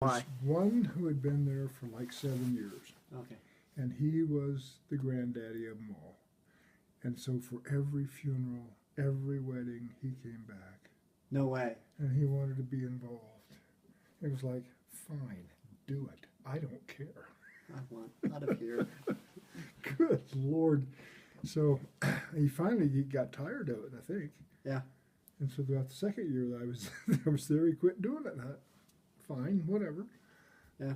Why? One who had been there for like 7 years, Okay. and he was the granddaddy of them all. And so for every funeral, every wedding, he came back, No way. and he wanted to be involved. It was like, fine, do it. I don't care. I want out of here. Good Lord. So he got tired of it, I think. Yeah. And so throughout the second year that I was I was there, he quit doing it. Fine, whatever. Yeah.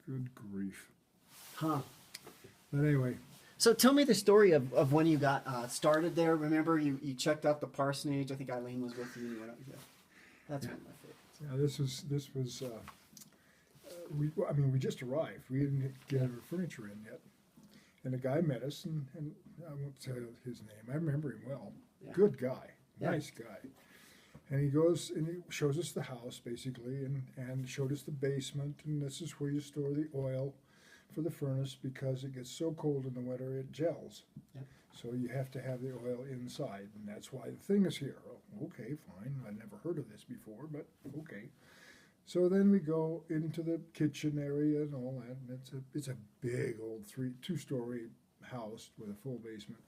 Good grief. Huh. But anyway, So tell me the story of when you got started there. Remember, you checked out the parsonage. I think Eileen was with you. And you went out there. That's one of my favorites. yeah, this was we just arrived. We didn't get our furniture in yet. And the guy met us, and I won't say his name. I remember him well. Yeah. Good guy, Yeah. nice guy. And he goes and he shows us the house basically, and showed us the basement, and this is where you store the oil for the furnace because it gets so cold in the winter it gels. Yeah. So you have to have the oil inside, and that's why the thing is here. Oh, okay, fine. I'd never heard of this before, but okay. So then we go into the kitchen area and all that, and it's a big old two-story house with a full basement.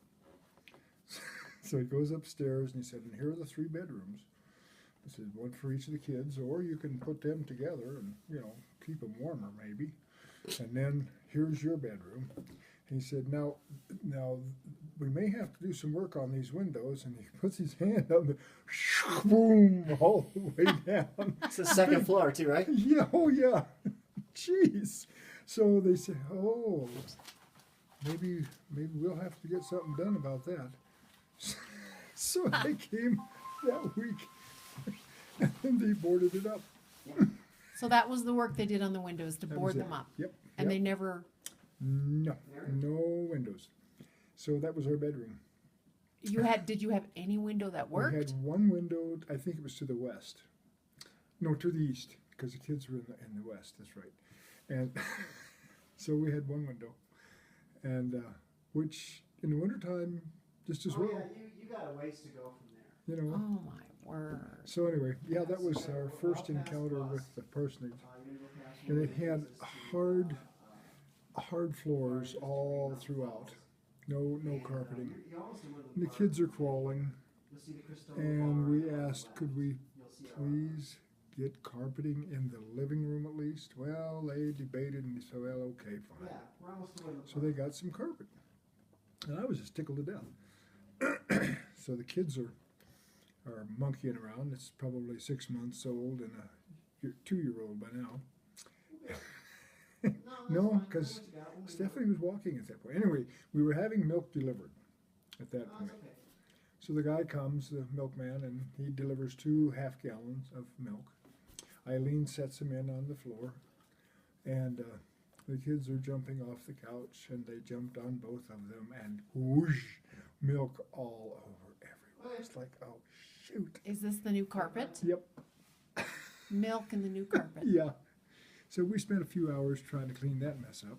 So he goes upstairs and he said, and here are the 3 bedrooms. He said, one for each of the kids, or you can put them together and, keep them warmer maybe. And then here's your bedroom. And he said, now we may have to do some work on these windows. And he puts his hand up and boom, all the way down. It's the second floor too, right? Yeah, oh yeah. Jeez. So they say, oh, maybe we'll have to get something done about that. So they came that week and they boarded it up. So that was the work they did on the windows, to That board was it. them up. Yep. And yep. they never, No windows. So that was our bedroom. did you have any window that worked? We had one window, I think it was to the west. No, to the east, because the kids were in the west, that's right. And so we had one window, and which in the wintertime, just as well. Yeah, you got a ways to go from there. Oh my word. So anyway, yeah, that was our first encounter with the parsonage. And it had hard floors all throughout. No carpeting. And the kids are crawling, and we asked, could we please get carpeting in the living room at least? Well, they debated and said, well, okay, fine. So they got some carpet. And I was just tickled to death. So the kids are monkeying around. It's probably 6 months old and a 2-year-old by now. No, because Stephanie was walking at that point. Anyway, we were having milk delivered at that point. So the guy comes, the milkman, and he delivers 2 half-gallons of milk. Eileen sets him in on the floor, and the kids are jumping off the couch, and they jumped on both of them, and whoosh, milk all over everywhere. It's like, oh, shoot. Is this the new carpet? Yep. Milk in the new carpet. Yeah. So we spent a few hours trying to clean that mess up.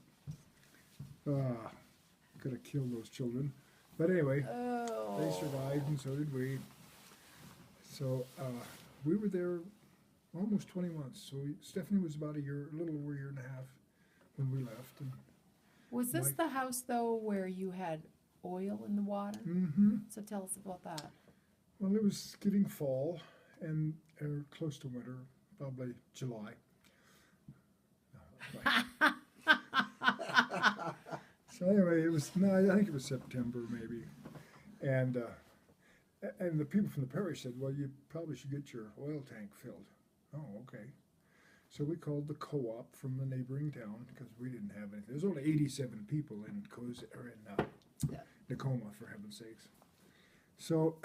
Could have killed those children. But anyway, Oh. they survived and so did we. So we were there almost 20 months. So Stephanie was about a little over a year and a half when we left. And Was this Mike- the house though where you had oil in the water? mm-hmm. So tell us about that. Well, it was getting fall and close to winter, probably July. So anyway, I think it was September maybe, and the people from the parish said, well, you probably should get your oil tank filled. Oh, okay. So we called the co-op from the neighboring town because we didn't have anything. There's only 87 people in Tacoma, for heaven's sakes. So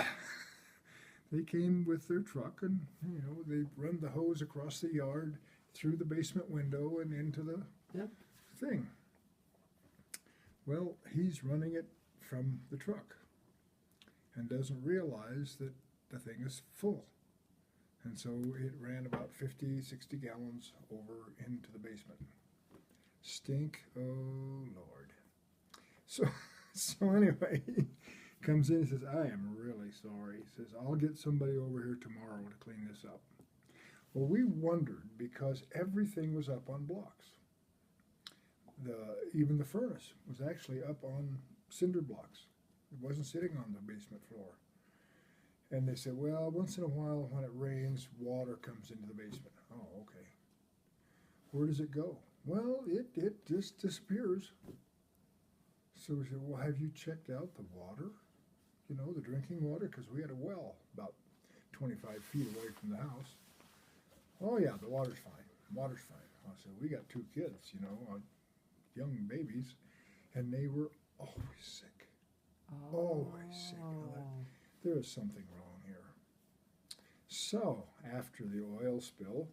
they came with their truck, and they run the hose across the yard, through the basement window, and into the thing. Well, he's running it from the truck and doesn't realize that the thing is full. And so it ran about 50, 60 gallons over into the basement. Stink, oh Lord. So anyway, he comes in and says, I am really sorry. He says, I'll get somebody over here tomorrow to clean this up. Well, we wondered because everything was up on blocks. Even the furnace was actually up on cinder blocks. It wasn't sitting on the basement floor. And they said, well, once in a while when it rains, water comes into the basement. Oh, okay. Where does it go? Well, it just disappears. So we said, well, have you checked out the water? You know, the drinking water? Because we had a well about 25 feet away from the house. Oh, yeah, the water's fine. Water's fine. I said, we got 2 kids, you know, young babies, and they were always sick. Always sick. There is something wrong here. So, after the oil spill,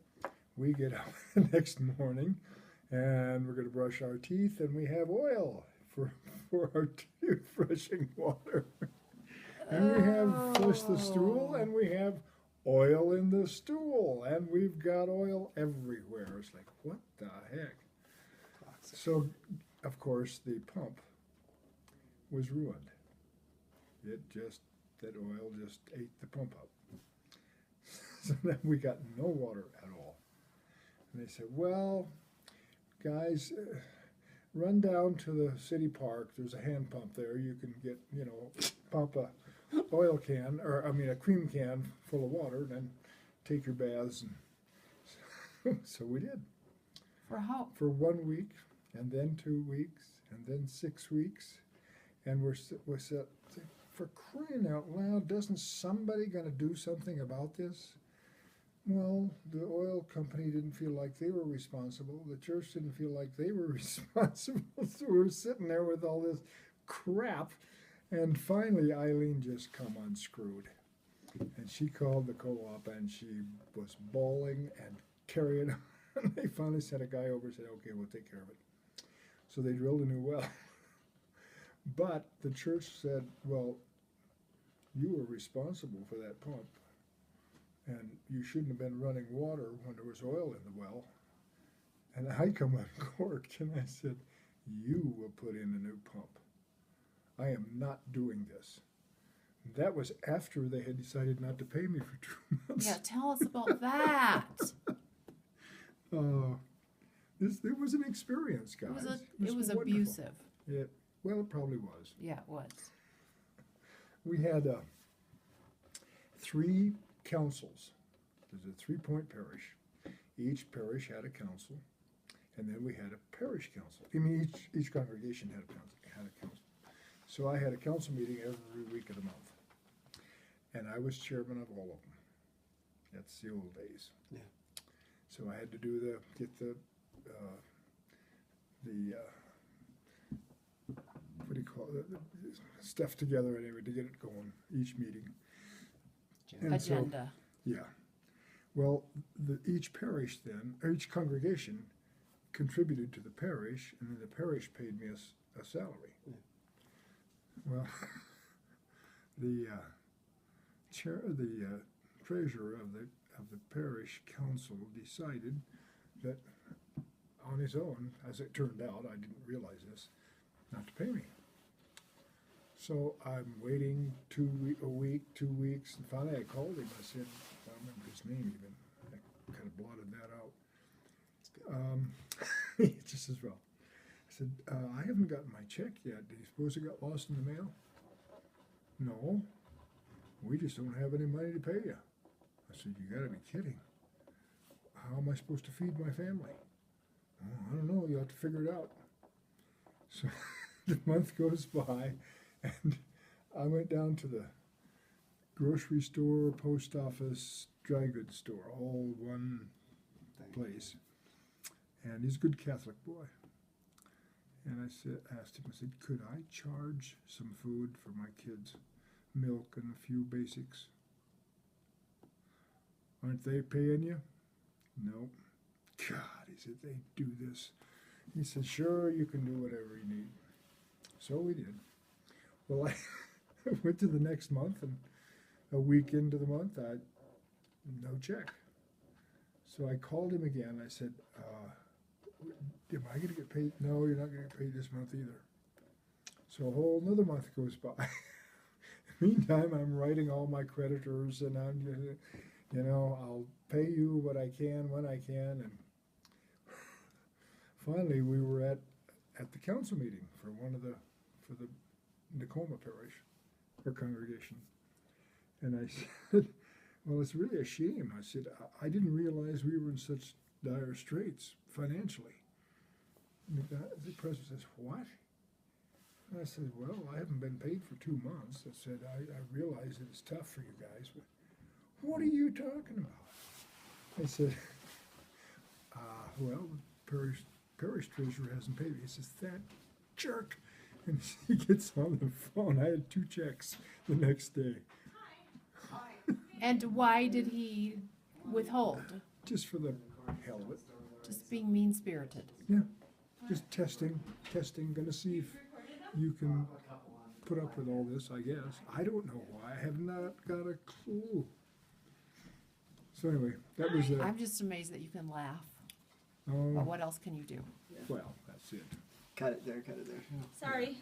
we get up the next morning, and we're going to brush our teeth, and we have oil for our toothbrushing water. And we have flushed the stool, and we have oil in the stool, and we've got oil everywhere. It's like, what the heck? Toxic. So, of course, the pump was ruined. That oil just ate the pump up. So then we got no water at all. And they said, well, guys, run down to the city park. There's a hand pump there. You can get, you know, pump a oil can, or I mean a cream can full of water, and then take your baths. And so we did. For how? For 1 week, and then 2 weeks, and then 6 weeks, and we're set. For crying out loud, doesn't somebody gonna do something about this? Well, the oil company didn't feel like they were responsible. The church didn't feel like they were responsible. So we were sitting there with all this crap. And finally, Eileen just come unscrewed. And she called the co-op, and she was bawling and carrying on. And they finally sent a guy over and said, okay, we'll take care of it. So they drilled a new well. But the church said, well, you were responsible for that pump, and you shouldn't have been running water when there was oil in the well. And I come uncorked, and I said, you will put in a new pump. I am not doing this. That was after they had decided not to pay me for 2 months. Yeah, tell us about that. It was an experience, guys. It was wonderful. abusive. Well, it probably was. Yeah, it was. We had 3 councils. There's a 3-point parish. Each parish had a council, and then we had a parish council. I mean, each congregation had a council. So I had a council meeting every week of the month, and I was chairman of all of them. That's the old days. Yeah. So I had to get the what do you call it? The stuff together anyway to get it going each meeting. And Agenda. So, yeah. Well, each parish then, or each congregation contributed to the parish, and then the parish paid me a salary. Yeah. Well, the treasurer of the parish council decided that on his own, as it turned out, I didn't realize this, not to pay me. So I'm waiting 2 weeks, and finally I called him. I said, I don't remember his name even. I kind of blotted that out. Just as well. I said, I haven't gotten my check yet. Do you suppose it got lost in the mail? No. We just don't have any money to pay you. I said, you gotta be kidding. How am I supposed to feed my family? Oh, I don't know. You'll have to figure it out. So the month goes by, and I went down to the grocery store, post office, dry goods store, all one place. And he's a good Catholic boy. And I asked him, I said, could I charge some food for my kids? Milk and a few basics. Aren't they paying you? No. God, he said, they do this. He said, sure, you can do whatever you need. So we did. Well, I went to the next month, and a week into the month, no check. So I called him again. I said, am I going to get paid? No, you're not going to get paid this month either. So a whole another month goes by. Meantime, I'm writing all my creditors, and you know, I'll pay you what I can when I can. And finally, we were at the council meeting for the Nakoma parish or congregation, and I said, "Well, it's really a shame." I said, "I didn't realize we were in such dire straits financially." And the president says, "What?" And I said, "Well, I haven't been paid for 2 months." I said, I realize that it's tough for you guys, but what are you talking about? I said, well, the parish treasurer hasn't paid me. He says, "That jerk." And he gets on the phone. I had 2 checks the next day. And why did he withhold? Just for the hell of it. Just being mean-spirited. Yeah, just testing, gonna see if you can put up with all this, I guess. I don't know why. I have not got a clue. So anyway, that was I'm just amazed that you can laugh. But what else can you do? well, that's it. Cut it there, cut it there. Sorry.